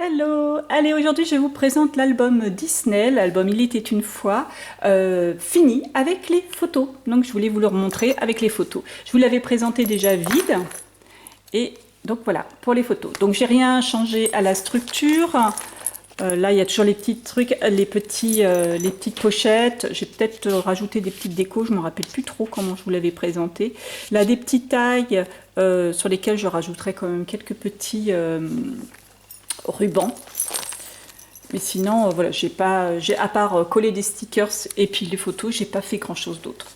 Hello! Allez, aujourd'hui je vous présente l'album Disney, l'album Il était une fois, fini avec les photos. Donc je voulais vous le remontrer avec les photos. Je vous l'avais présenté déjà vide, et donc voilà, pour les photos. Donc j'ai rien changé à la structure. Là il y a toujours les petits trucs, les petites pochettes. J'ai peut-être rajouté des petites décos, je ne me rappelle plus trop comment je vous l'avais présenté. Là des petits tags sur lesquels je rajouterai quand même quelques petits ruban. Mais sinon, voilà, à part coller des stickers et puis les photos, j'ai pas fait grand chose d'autre.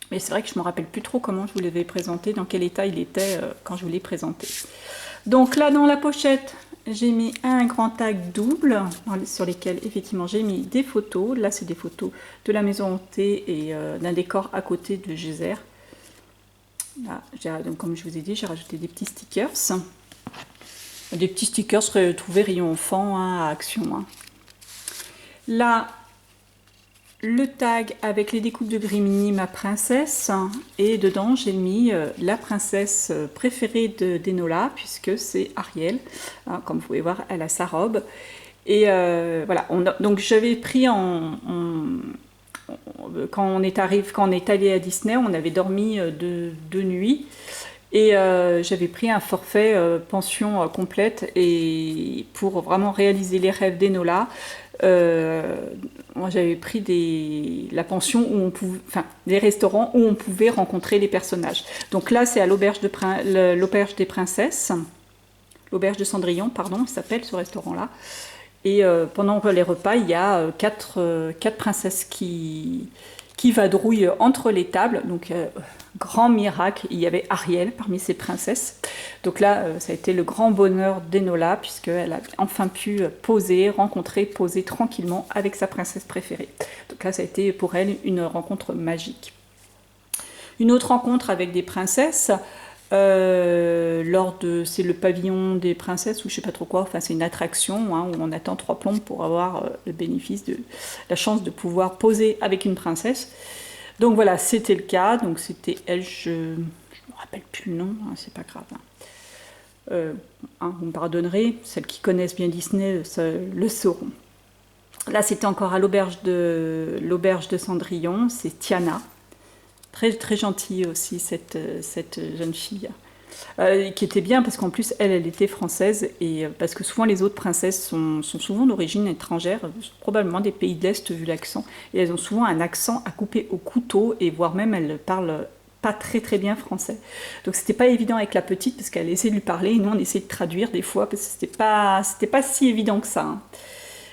Mais c'est vrai que je me rappelle plus trop comment je vous l'avais présenté, dans quel état il était quand je vous l'ai présenté. Donc là, dans la pochette, j'ai mis un grand tag double sur lesquels effectivement j'ai mis des photos. Là, c'est des photos de la maison hantée et d'un décor à côté de Geyser. Là, donc, comme je vous ai dit, j'ai rajouté des petits stickers. Des petits stickers retrouvés rayon enfant à Action. Là, le tag avec les découpes de Grimini, ma princesse. Et dedans, j'ai mis la princesse préférée d'Enola, puisque c'est Ariel. Comme vous pouvez voir, elle a sa robe. Et voilà, donc j'avais pris quand on est allé à Disney, on avait dormi deux nuits. Et j'avais pris un forfait pension complète et pour vraiment réaliser les rêves d'Enola, moi j'avais pris la pension où on pouvait, enfin des restaurants où on pouvait rencontrer les personnages. Donc là c'est à l'auberge des princesses, l'auberge de Cendrillon, pardon, ça s'appelle ce restaurant-là. Et pendant les repas, il y a quatre princesses qui vadrouillent entre les tables. Donc grand miracle, il y avait Ariel parmi ces princesses. Donc là, ça a été le grand bonheur d'Enola, puisqu'elle a enfin pu poser tranquillement avec sa princesse préférée. Donc là, ça a été pour elle une rencontre magique. Une autre rencontre avec des princesses, c'est le pavillon des princesses, ou je sais pas trop quoi, enfin c'est une attraction où on attend 3 plombes pour avoir le bénéfice de la chance de pouvoir poser avec une princesse. Donc voilà, c'était le cas. Donc c'était elle, je ne me rappelle plus le nom, c'est pas grave. Vous me pardonnerez, celles qui connaissent bien Disney le sauront. Là, c'était encore à l'auberge de Cendrillon, c'est Tiana. Très, très gentille aussi, cette jeune fille. Qui était bien parce qu'en plus, elle était française. Et parce que souvent, les autres princesses sont souvent d'origine étrangère, probablement des pays de l'Est vu l'accent. Et elles ont souvent un accent à couper au couteau, et voire même elles parlent pas très très bien français. Donc c'était pas évident avec la petite parce qu'elle essayait de lui parler et nous on essayait de traduire des fois parce que c'était pas si évident que ça.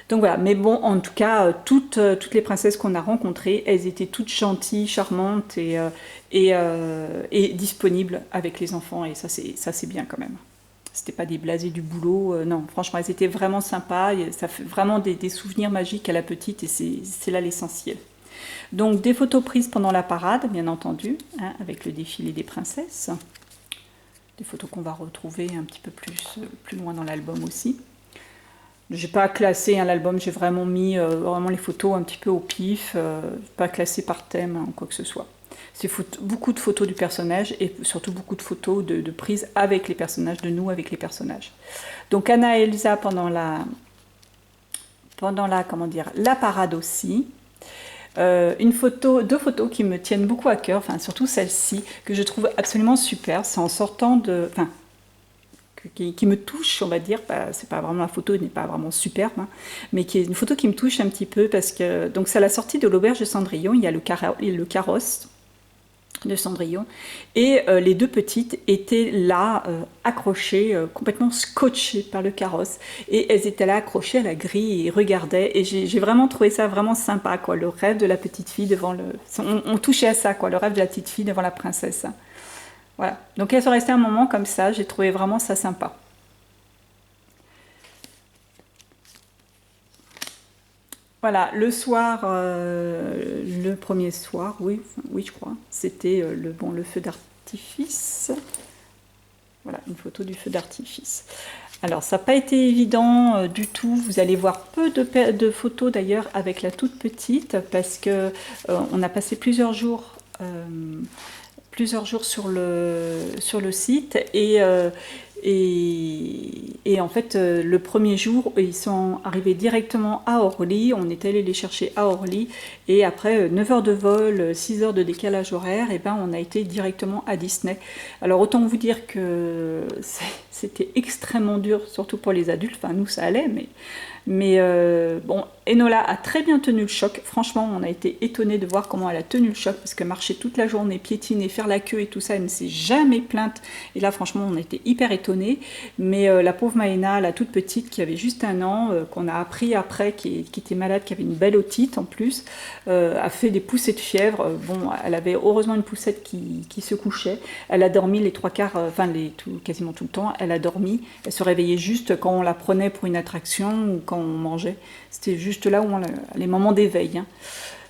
Donc voilà, mais bon, en tout cas, toutes les princesses qu'on a rencontrées, elles étaient toutes gentilles, charmantes et disponibles avec les enfants, et ça c'est bien quand même. C'était pas des blasés du boulot, non, franchement, elles étaient vraiment sympas, et ça fait vraiment des souvenirs magiques à la petite, et c'est là l'essentiel. Donc des photos prises pendant la parade, bien entendu, avec le défilé des princesses. Des photos qu'on va retrouver un petit peu plus loin dans l'album aussi. J'ai pas classé l'album, j'ai vraiment mis vraiment les photos un petit peu au pif, pas classé par thème ou quoi que ce soit. C'est beaucoup de photos du personnage et surtout beaucoup de photos de prises avec les personnages, de nous avec les personnages. Donc Anna et Elsa pendant la parade aussi. Deux photos qui me tiennent beaucoup à cœur, enfin surtout celle-ci que je trouve absolument super. C'est en sortant qui me touche, on va dire. C'est pas vraiment la photo, n'est pas vraiment superbe, mais qui est une photo qui me touche un petit peu parce que donc c'est à la sortie de l'auberge de Cendrillon, il y a le carrosse de Cendrillon et les deux petites étaient là accrochées, complètement scotchées par le carrosse, et elles étaient là accrochées à la grille et regardaient, et j'ai vraiment trouvé ça vraiment sympa, quoi. Le rêve de la petite fille devant on touchait à ça, quoi, le rêve de la petite fille devant la princesse. Voilà, donc elles sont restées un moment comme ça, j'ai trouvé vraiment ça sympa. Voilà, le soir, le premier soir, oui je crois, c'était le feu d'artifice. Voilà, une photo du feu d'artifice. Alors, ça n'a pas été évident du tout. Vous allez voir peu de photos d'ailleurs avec la toute petite parce que on a passé plusieurs jours sur le site, et Et en fait, le premier jour, ils sont arrivés directement à Orly. On est allé les chercher à Orly. Et après 9 heures de vol, 6 heures de décalage horaire, et ben on a été directement à Disney. Alors autant vous dire que c'était extrêmement dur, surtout pour les adultes. Enfin, nous, ça allait, mais bon, Enola a très bien tenu le choc. Franchement, on a été étonnés de voir comment elle a tenu le choc, parce que marcher toute la journée, piétiner, faire la queue et tout ça, elle ne s'est jamais plainte. Et là, franchement, on a été hyper étonnés. Mais la pauvre Maëna, la toute petite, qui avait juste 1 an, qu'on a appris après, qui était malade, qui avait une belle otite en plus, a fait des poussées de fièvre. Bon, elle avait heureusement une poussette qui se couchait. Elle a dormi les 3/4, quasiment tout le temps. Elle a dormi. Elle se réveillait juste quand on la prenait pour une attraction ou quand on mangeait. C'était juste là où les moments d'éveil. Hein.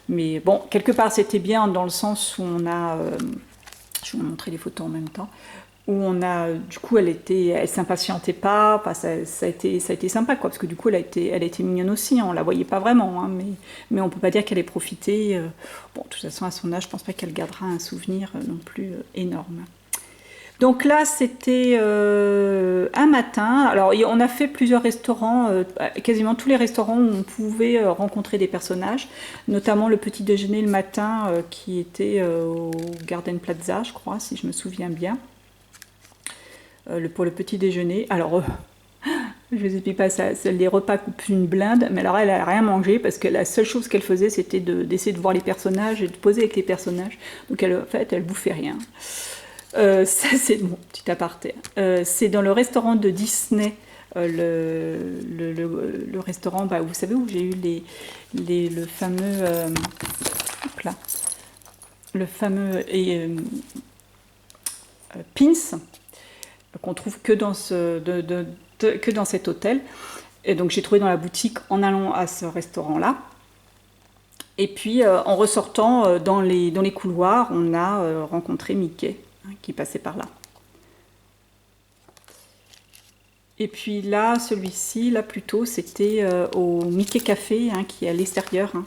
Mais bon, quelque part, c'était bien dans le sens où on a... je vais vous montrer les photos en même temps. Où on a... Du coup, elle s'impatientait pas. Enfin, ça a été sympa, quoi. Parce que du coup, elle a été mignonne aussi. Hein, on la voyait pas vraiment. Hein, mais on peut pas dire qu'elle ait profité. Bon, de toute façon, à son âge, je pense pas qu'elle gardera un souvenir non plus énorme. Donc là, c'était un matin. Alors, on a fait plusieurs restaurants, quasiment tous les restaurants où on pouvait rencontrer des personnages, notamment le petit déjeuner le matin qui était au Garden Plaza, je crois, si je me souviens bien, pour le petit déjeuner. Alors, je vous explique pas ça, les repas coupent une blinde, mais alors elle n'a rien mangé parce que la seule chose qu'elle faisait, c'était d'essayer de voir les personnages et de poser avec les personnages. Donc, en fait, elle bouffait rien. Ça, c'est mon petit aparté. C'est dans le restaurant de Disney, le restaurant, bah, vous savez où j'ai eu le fameux, là, le fameux pins qu'on trouve que dans que dans cet hôtel. Et donc j'ai trouvé dans la boutique en allant à ce restaurant-là. Et puis en ressortant dans les couloirs, on a rencontré Mickey qui passait par là. Et puis là, celui-ci, là plutôt, c'était au Mickey Café, hein, qui est à l'extérieur. Hein.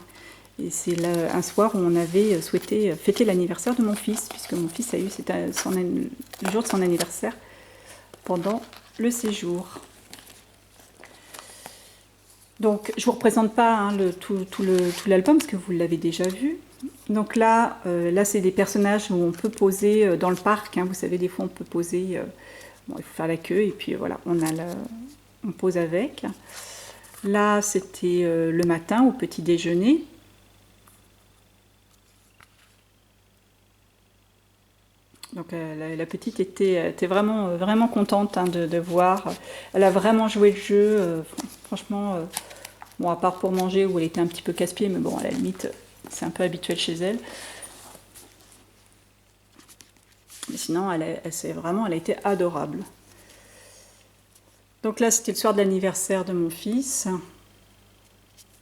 Et c'est un soir où on avait souhaité fêter l'anniversaire de mon fils, puisque mon fils a eu le jour de son anniversaire pendant le séjour. Donc, je ne vous représente pas hein, tout l'album, parce que vous l'avez déjà vu. Donc là, c'est des personnages où on peut poser dans le parc. Hein, vous savez, des fois, on peut poser... bon, il faut faire la queue, et puis voilà, on pose avec. Là, c'était le matin, au petit déjeuner. Donc la petite était vraiment, vraiment contente hein, de voir. Elle a vraiment joué le jeu. Franchement, bon, à part pour manger où elle était un petit peu casse-pied, mais bon, à la limite, c'est un peu habituel chez elle. Mais sinon, elle a été adorable. Donc là, c'était le soir de l'anniversaire de mon fils.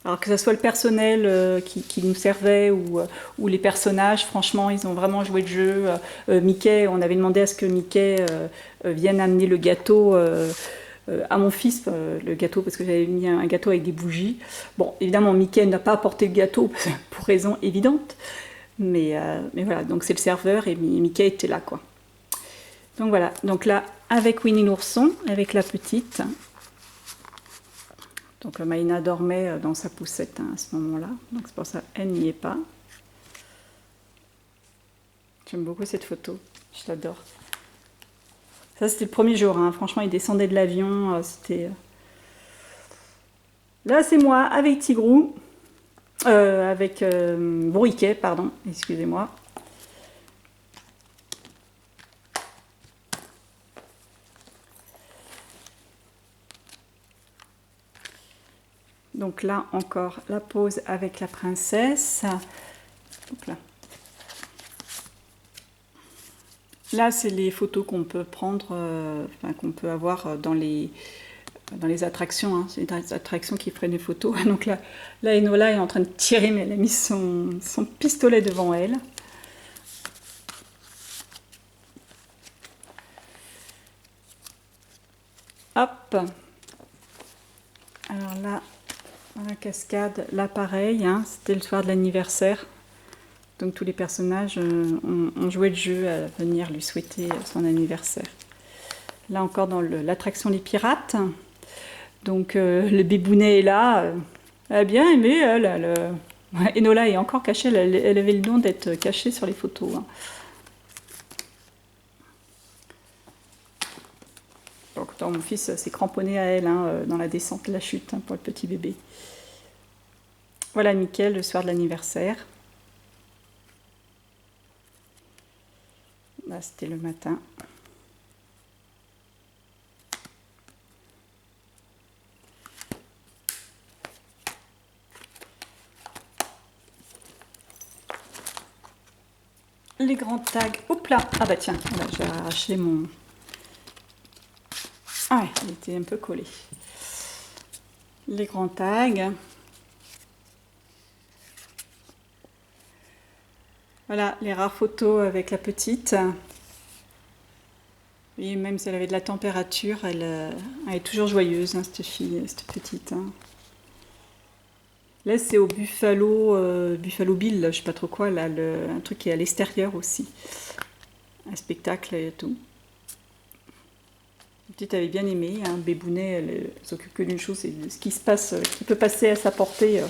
Alors que ce soit le personnel qui nous servait ou les personnages, franchement, ils ont vraiment joué le jeu. Mickey, on avait demandé à ce que Mickey vienne amener le gâteau à mon fils, le gâteau, parce que j'avais mis un gâteau avec des bougies. Bon, évidemment, Mickey n'a pas apporté le gâteau pour raison évidente, mais voilà, donc c'est le serveur et Mickey était là, quoi. Donc voilà, donc là, avec Winnie l'ourson, avec la petite... Donc Maïna dormait dans sa poussette hein, à ce moment-là, donc c'est pour ça qu'elle n'y est pas. J'aime beaucoup cette photo, je l'adore. Ça c'était le premier jour, hein. Franchement il descendait de l'avion, c'était... Là c'est moi avec Tigrou, avec Bourriquet, pardon, excusez-moi. Donc là encore la pose avec la princesse. Donc là c'est les photos qu'on peut prendre, qu'on peut avoir dans les attractions. Hein. C'est des attractions qui prennent des photos. Donc là Enola est en train de tirer, mais elle a mis son pistolet devant elle. Hop. Alors là, dans la cascade, là pareil, hein, c'était le soir de l'anniversaire. Donc tous les personnages ont joué le jeu à venir lui souhaiter son anniversaire. Là encore dans l'attraction Les Pirates. Donc le bébounet est là. Elle a bien aimé, elle. Enola est encore cachée, elle avait le don d'être cachée sur les photos. Hein. Donc mon fils s'est cramponné à elle dans la descente de la chute pour le petit bébé. Voilà Mickaël le soir de l'anniversaire. Là c'était le matin. Les grands tags. Hop là. Ah bah tiens, voilà, j'ai arraché mon... Ah ouais, il était un peu collé. Les grands tags. Voilà, les rares photos avec la petite. Et même si elle avait de la température, elle est toujours joyeuse, hein, cette fille, cette petite. Hein. Là, c'est au Buffalo Bill, là, je sais pas trop quoi, là, un truc qui est à l'extérieur aussi. Un spectacle et tout. La petite avait bien aimé, hein, Bébounet, elle s'occupe que d'une chose, c'est ce qui se passe, qui peut passer à sa portée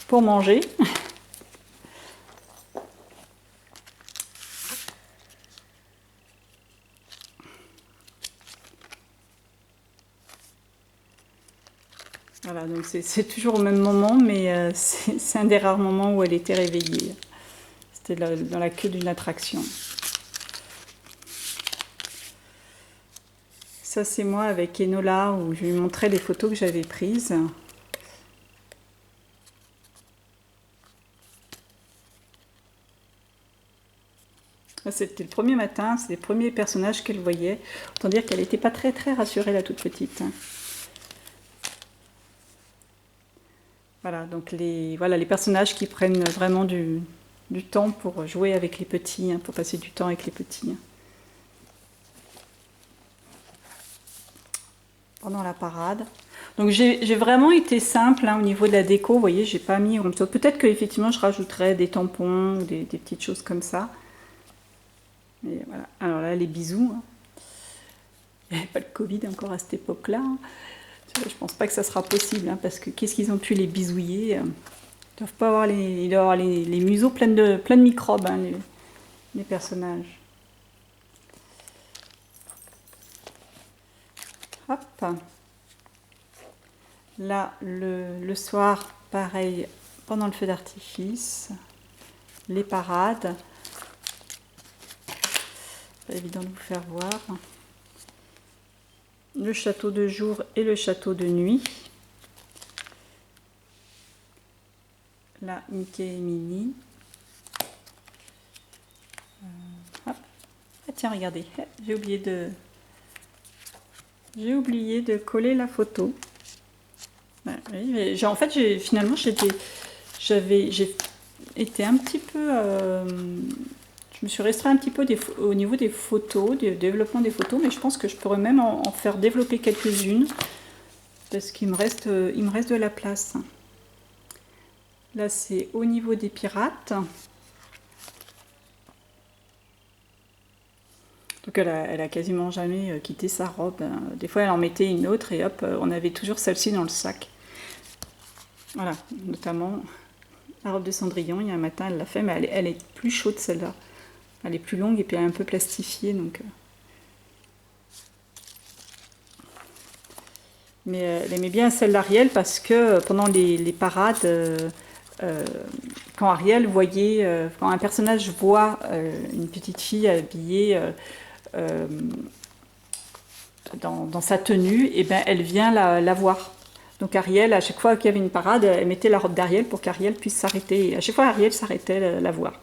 pour manger. Voilà, donc c'est toujours au même moment, mais c'est un des rares moments où elle était réveillée. C'était dans la queue d'une attraction. Ça, c'est moi avec Enola, où je lui montrais les photos que j'avais prises. C'était le premier matin, c'est les premiers personnages qu'elle voyait. Autant dire qu'elle n'était pas très rassurée, la toute petite. Voilà, donc les personnages qui prennent vraiment du temps pour jouer avec les petits, hein, pour passer du temps avec les petits. Hein. Pendant la parade. Donc j'ai vraiment été simple au niveau de la déco, vous voyez, j'ai pas mis... Peut-être qu'effectivement je rajouterais des tampons ou des petites choses comme ça. Mais voilà, alors là les bisous. Hein. Il n'y avait pas le Covid encore à cette époque-là. Hein. Je pense pas que ça sera possible, hein, parce que qu'est-ce qu'ils ont pu les bisouiller. Ils doivent pas avoir ils doivent avoir les museaux pleins de microbes, hein, les personnages. Hop. Là, le soir, pareil, pendant le feu d'artifice, les parades. Pas évident de vous faire voir. Le château de jour et le château de nuit. Là, Mickey et Minnie. Hop. Ah tiens, regardez, j'ai oublié de coller la photo. En fait, finalement, j'ai été un petit peu... je me suis restreint un petit peu au niveau des photos, du développement des photos, mais je pense que je pourrais même en faire développer quelques-unes, parce qu'il me reste de la place. Là, c'est au niveau des pirates. Donc elle a quasiment jamais quitté sa robe. Hein. Des fois, elle en mettait une autre et hop, on avait toujours celle-ci dans le sac. Voilà, notamment la robe de Cendrillon. Il y a un matin, elle l'a fait, mais elle est plus chaude celle-là. Elle est plus longue et puis elle est un peu plastifiée. Donc... Mais elle aimait bien celle d'Ariel parce que pendant les parades, quand Ariel voyait, quand un personnage voit une petite fille habillée dans sa tenue, et ben elle vient la voir. Donc Ariel, à chaque fois qu'il y avait une parade, elle mettait la robe d'Ariel pour qu'Ariel puisse s'arrêter. Et à chaque fois, Ariel s'arrêtait la voir.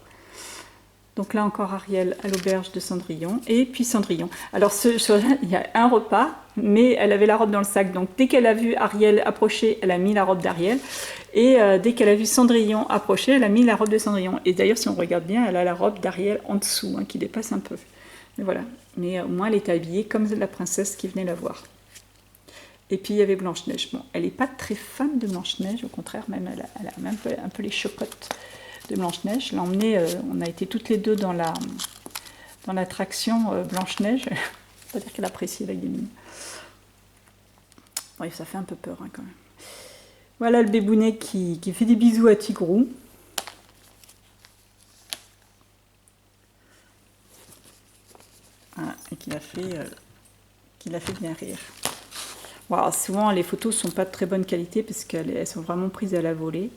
Donc là encore Ariel à l'auberge de Cendrillon. Et puis Cendrillon. Alors il y a un repas, mais elle avait la robe dans le sac. Donc dès qu'elle a vu Ariel approcher, elle a mis la robe d'Ariel. Et dès qu'elle a vu Cendrillon approcher, elle a mis la robe de Cendrillon. Et d'ailleurs, si on regarde bien, elle a la robe d'Ariel en dessous, qui dépasse un peu. Mais voilà. Mais au moins, elle était habillée comme la princesse qui venait la voir. Et puis il y avait Blanche-Neige. Bon, elle n'est pas très fan de Blanche-Neige, au contraire, même elle a même un peu les chocottes de Blanche-Neige. On a été toutes les deux dans l'attraction Blanche-Neige. Pas dire qu'elle apprécie la gamine. Oui, ça fait un peu peur hein, quand même. Voilà le bébounet qui fait des bisous à Tigrou. Voilà, et qui l'a fait bien rire. Bon, souvent les photos ne sont pas de très bonne qualité parce qu'elles sont vraiment prises à la volée.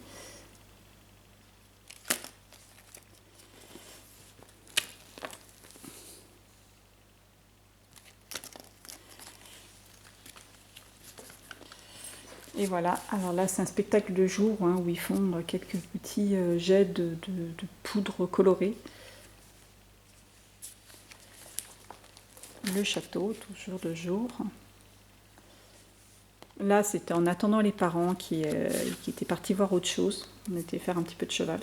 Et voilà, alors là c'est un spectacle de jour hein, où ils font quelques petits jets de poudre colorée. Le château, toujours de jour. Là c'était en attendant les parents qui étaient partis voir autre chose. On était faire un petit peu de cheval.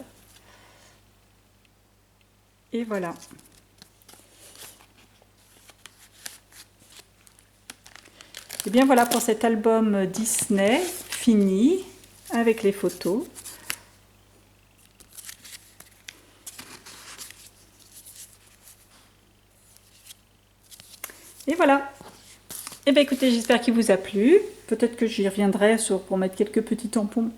Et voilà. Et bien voilà pour cet album Disney fini avec les photos. Et voilà. Et bien écoutez, j'espère qu'il vous a plu. Peut-être que j'y reviendrai pour mettre quelques petits tampons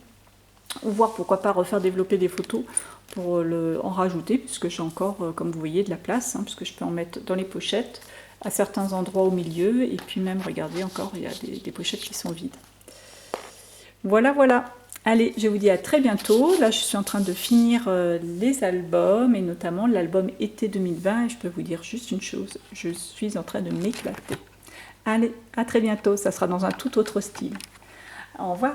ou voir pourquoi pas refaire développer des photos pour en rajouter puisque j'ai encore, comme vous voyez, de la place hein, puisque je peux en mettre dans les pochettes à certains endroits au milieu et puis même, regardez encore, il y a des pochettes qui sont vides. Voilà, voilà. Allez, je vous dis à très bientôt. Là, je suis en train de finir les albums, et notamment l'album été 2020. Et je peux vous dire juste une chose, je suis en train de m'éclater. Allez, à très bientôt. Ça sera dans un tout autre style. Au revoir.